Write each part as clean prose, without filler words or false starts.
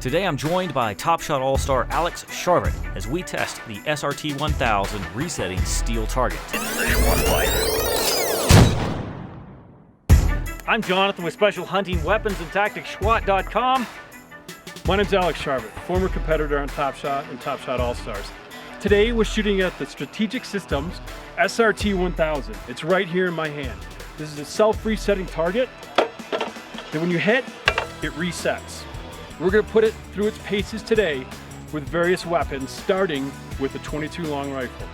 Today I'm joined by Top Shot All-Star Alex Charvat as we test the SRT-1000 Resetting Steel Target. I'm Jonathan with Special Hunting Weapons and Tactics SWAT.com. My name's Alex Charvat, former competitor on Top Shot and Top Shot All-Stars. Today we're shooting at the Strategic Systems SRT-1000. It's right here in my hand. This is a self-resetting target that when you hit, it resets. We're going to put it through its paces today with various weapons, starting with the .22 long rifle.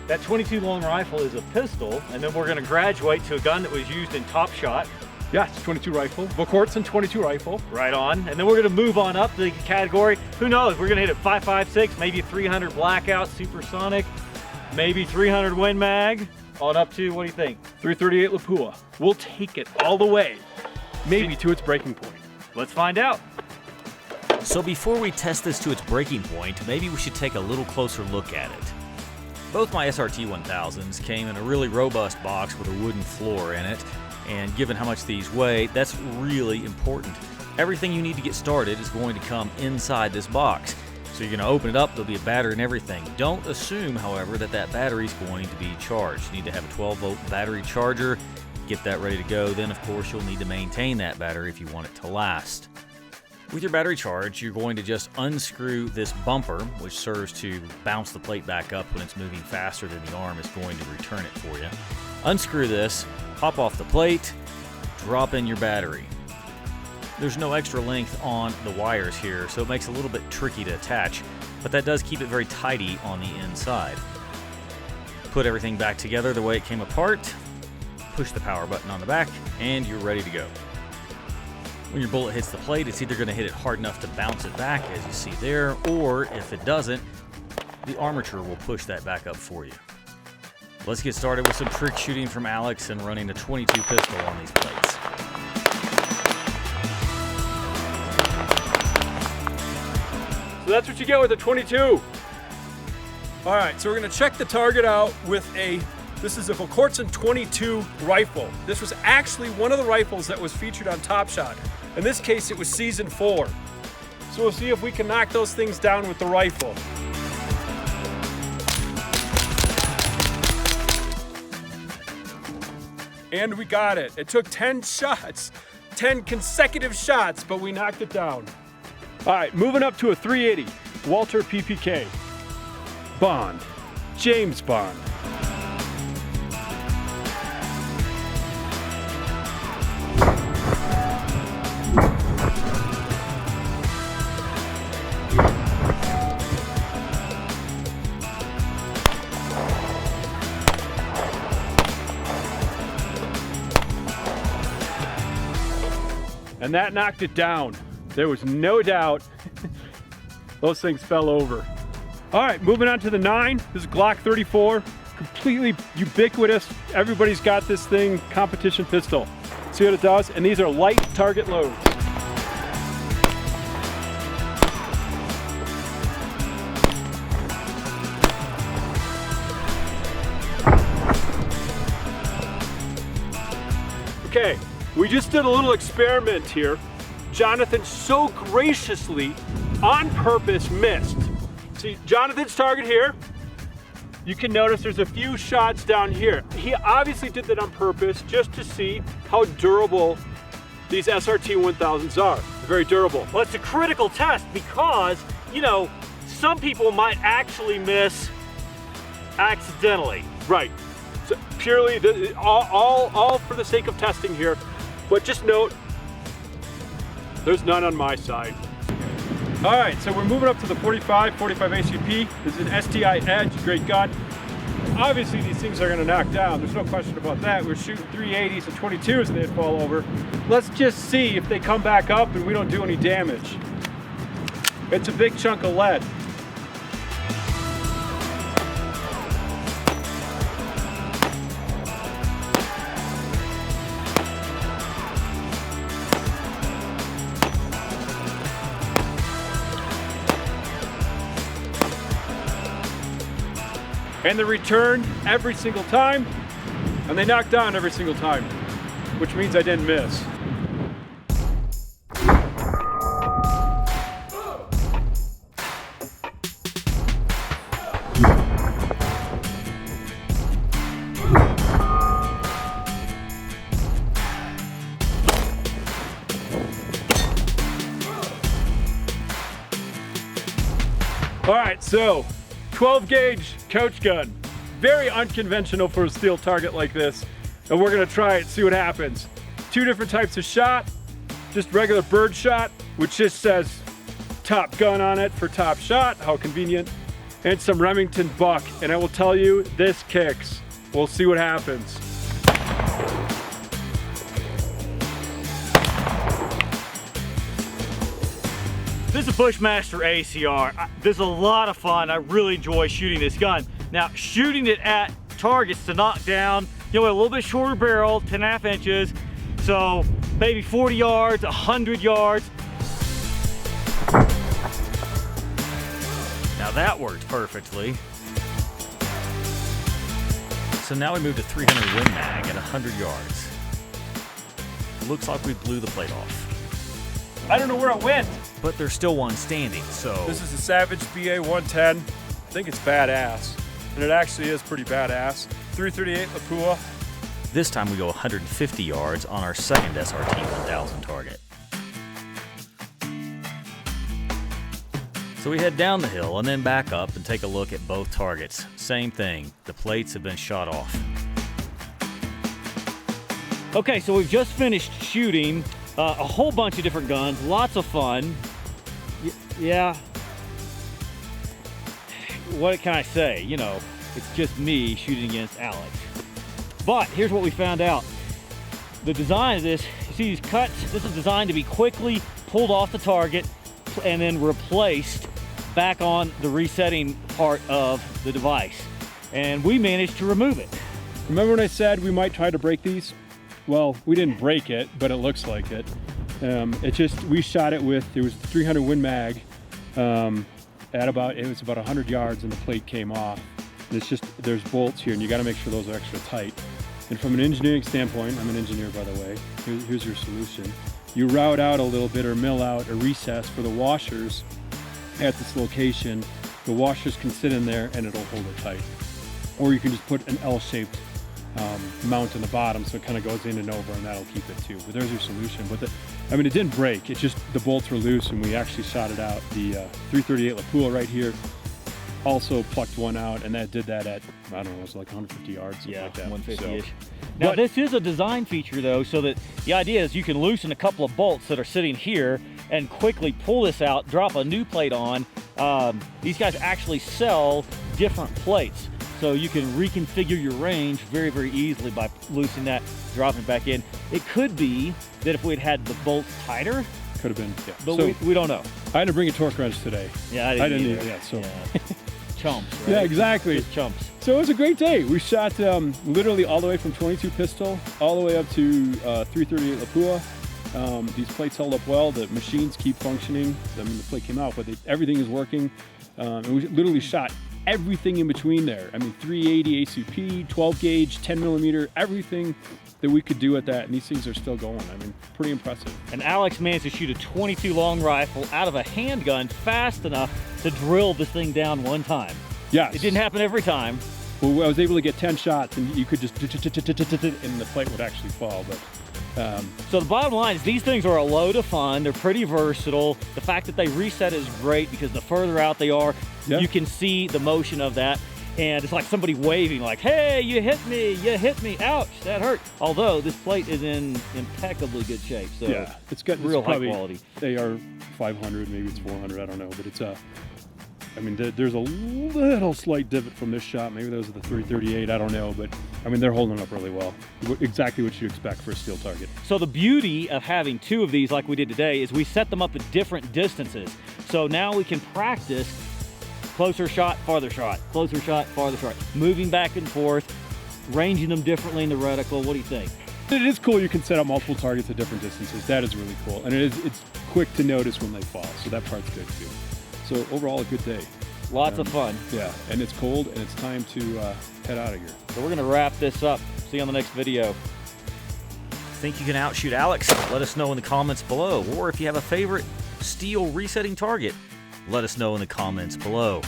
That .22 long rifle is a pistol, and then we're going to graduate to a gun that was used in Top Shot. Yes, .22 rifle, Vokortson .22 rifle. Right on. And then we're going to move on up the category. Who knows? We're going to hit a 5.56, maybe 300 blackout supersonic, maybe 300 Win Mag, on up to, what do you think? 338 Lapua. We'll take it all the way, maybe to its breaking point. Let's find out. So before we test this to its breaking point, maybe we should take a little closer look at it. Both my SRT-1000s came in a really robust box with a wooden floor in it, and given how much these weigh, that's really important. Everything you need to get started is going to come inside this box. So you're going to open it up, there'll be a battery and everything. Don't assume, however, that that battery is going to be charged. You need to have a 12-volt battery charger, get that ready to go. Then, of course, you'll need to maintain that battery if you want it to last. With your battery charged, you're going to just unscrew this bumper, which serves to bounce the plate back up when it's moving faster than the arm is going to return it for you. Unscrew this, pop off the plate, drop in your battery. There's no extra length on the wires here, so it makes it a little bit tricky to attach, but that does keep it very tidy on the inside. Put everything back together the way it came apart, push the power button on the back, and you're ready to go. When your bullet hits the plate, it's either going to hit it hard enough to bounce it back, as you see there, or if it doesn't, the armature will push that back up for you. Let's get started with some trick shooting from Alex and running a .22 pistol on these plates. So that's what you get with a .22. All right, so we're gonna check the target out with this is a Vokortson .22 rifle. This was actually one of the rifles that was featured on Top Shot. In this case, it was season 4. So we'll see if we can knock those things down with the rifle. And we got it. It took 10 shots, 10 consecutive shots, but we knocked it down. All right, moving up to a 380, Walter PPK. Bond, James Bond. And that knocked it down. There was no doubt those things fell over. All right, moving on to the 9. This is Glock 34, completely ubiquitous. Everybody's got this thing, competition pistol. See what it does? And these are light target loads. Okay, we just did a little experiment here. Jonathan so graciously, on purpose, missed. See, Jonathan's target here, you can notice there's a few shots down here. He obviously did that on purpose just to see how durable these SRT-1000s are. They're very durable. Well, it's a critical test because, you know, some people might actually miss accidentally. Right. So purely, all for the sake of testing here. But just note, there's none on my side. All right, so we're moving up to the 45 ACP. This is an STI Edge, great gun. Obviously these things are gonna knock down, there's no question about that. We're shooting 380s and 22s and they'd fall over. Let's just see if they come back up and we don't do any damage. It's a big chunk of lead. And they return every single time, and they knock down every single time, which means I didn't miss. All right, so 12 gauge couch gun. Very unconventional for a steel target like this. And we're gonna try it, see what happens. 2 different types of shot. Just regular bird shot, which just says Top Gun on it for top shot, how convenient. And some Remington buck, and I will tell you, this kicks. We'll see what happens. This is a Bushmaster ACR. This is a lot of fun. I really enjoy shooting this gun. Now, shooting it at targets to knock down, you know, a little bit shorter barrel, 10.5 inches. So maybe 40 yards, 100 yards. Now that worked perfectly. So now we move to 300 Win Mag at 100 yards. Looks like we blew the plate off. I don't know where it went. But there's still one standing, so... This is the Savage BA 110. I think it's badass. And it actually is pretty badass. 338 Lapua. This time we go 150 yards on our second SRT-1000 target. So we head down the hill and then back up and take a look at both targets. Same thing, the plates have been shot off. Okay, so we've just finished shooting a whole bunch of different guns, lots of fun. Yeah. What can I say? You know, it's just me shooting against Alex. But here's what we found out. The design of this, you see these cuts? This is designed to be quickly pulled off the target and then replaced back on the resetting part of the device. And we managed to remove it. Remember when I said we might try to break these? Well, we didn't break it, but it looks like it. We shot it with, it was 300 Win Mag it was about 100 yards and the plate came off. And it's just, there's bolts here and you gotta make sure those are extra tight. And from an engineering standpoint, I'm an engineer by the way, here's your solution. You route out a little bit or mill out a recess for the washers at this location. The washers can sit in there and it'll hold it tight. Or you can just put an L-shaped mount in the bottom so it kind of goes in and over and that'll keep it too. But there's your solution. But it didn't break, it just, the bolts were loose and we actually shot it out. The 338 Lapua right here also plucked one out and that did that at, I don't know, it was like 150 yards, something like that. 150-ish. So, now this is a design feature though, so that the idea is you can loosen a couple of bolts that are sitting here and quickly pull this out, drop a new plate on. These guys actually sell different plates. So you can reconfigure your range very, very easily by loosening that, dropping it back in. It could be that if we'd had the bolts tighter, could have been, yeah. But so, we don't know. I had to bring a torque wrench today. Yeah, I didn't either. Yeah, so. Yeah. Chumps, right? Yeah, exactly. Just chumps. So it was a great day. We shot literally all the way from 22 pistol, all the way up to 338 Lapua. These plates held up well. The machines keep functioning. I mean, the plate came out, but everything is working. And we literally shot everything in between there. I mean, 380 ACP, 12 gauge, 10 millimeter, everything that we could do at that, and these things are still going. I mean, pretty impressive. And Alex managed to shoot a 22 long rifle out of a handgun fast enough to drill this thing down one time. Yes. It didn't happen every time. Well, I was able to get 10 shots, and you could just, and the plate would actually fall, but. So the bottom line is these things are a load of fun. They're pretty versatile. The fact that they reset is great because the further out they are, you can see the motion of that. And it's like somebody waving like, hey, you hit me, ouch, that hurt. Although this plate is in impeccably good shape. So yeah, it's got real high quality. AR 500, maybe it's 400, I don't know, but it's I mean, there's a little slight divot from this shot. Maybe those are the 338, I don't know, but I mean, they're holding up really well. Exactly what you expect for a steel target. So the beauty of having two of these like we did today is we set them up at different distances. So now we can practice closer shot, farther shot, closer shot, farther shot, moving back and forth, ranging them differently in the reticle. What do you think? It is cool you can set up multiple targets at different distances. That is really cool. And it's quick to notice when they fall, so that part's good too. So overall, a good day. Lots of fun. Yeah, and it's cold and it's time to head out of here. So we're gonna wrap this up. See you on the next video. Think you can outshoot Alex? Let us know in the comments below. Or if you have a favorite steel resetting target, let us know in the comments below.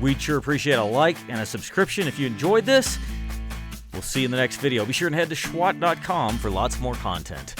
We'd sure appreciate a like and a subscription if you enjoyed this. We'll see you in the next video. Be sure and head to schwat.com for lots more content.